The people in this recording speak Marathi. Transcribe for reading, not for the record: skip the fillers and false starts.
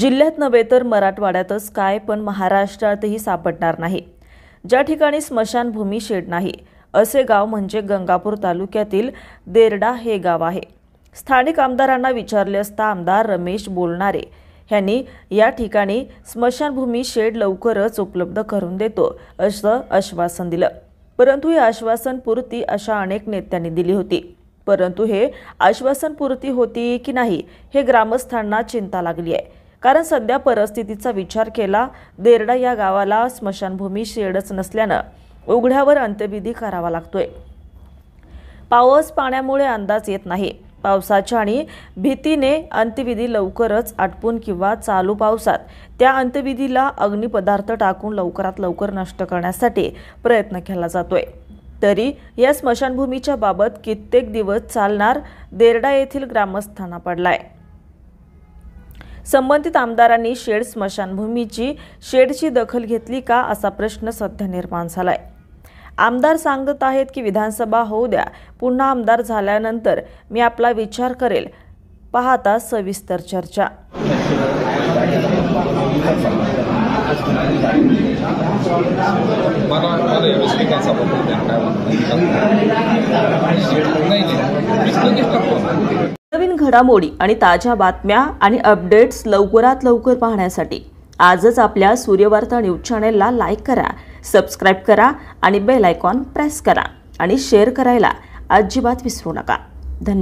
जिल्ह्यात नव्हे तर मराठवाड्यातच काय पण महाराष्ट्रातही सापडणार नाही। ज्या ठिकाणी स्मशानभूमी शेड नाही असे गाव म्हणजे गंगापूर तालुक्यातील देरडा हे गाव आहे। स्थानिक आमदारांना विचारले असता आमदार रमेश बोलणारे यांनी या ठिकाणी स्मशानभूमी शेड लवकरच उपलब्ध करून देतो असं आश्वासन दिलं। परंतु हे आश्वासन पूर्ती अशा अनेक नेत्यांनी दिली होती, परंतु हे आश्वासन पूर्ती होती की नाही हे ग्रामस्थांना चिंता लागली आहे। कारण सध्या परिस्थितीचा विचार केला देरडा या गावाला स्मशानभूमी शेडच नसल्याने उघड्यावर अंत्यविधी करावा लागतोय। पाऊस पाण्यामुळे अंदाज येत नाही। पावसाच्या आणि भीतीने अंत्यविधी लवकरच आटपून किंवा चालू पावसात त्या अंत्यविधीला अग्निपदार्थ टाकून लवकरात लवकर नष्ट करण्यासाठी प्रयत्न केला जातोय। तरी या स्मशानभूमीच्या बाबत कित्येक दिवस चालणार देरडा येथील ग्रामस्थांना पडलाय। संबंधित आमदारांनी शेडची दखल घेतली का असा प्रश्न सध्या निर्माण झालाय। आमदार सांगत आहेत की विधानसभा होऊ द्या, पुन्हा आमदार झाल्यानंतर मी आपला विचार करेल। पाहता सविस्तर चर्चा। नवीन घडामोडी आणि ताज्या बातम्या आणि अपडेट्स लवकरात लवकर पाहण्यासाठी आजच आपल्या सूर्यवार्ता न्यूज चॅनेलला लाईक करा, सबस्क्राइब करा आणि बेल आयकॉन प्रेस करा आणि शेअर करायला अजिबात विसरू नका। धन्यवाद।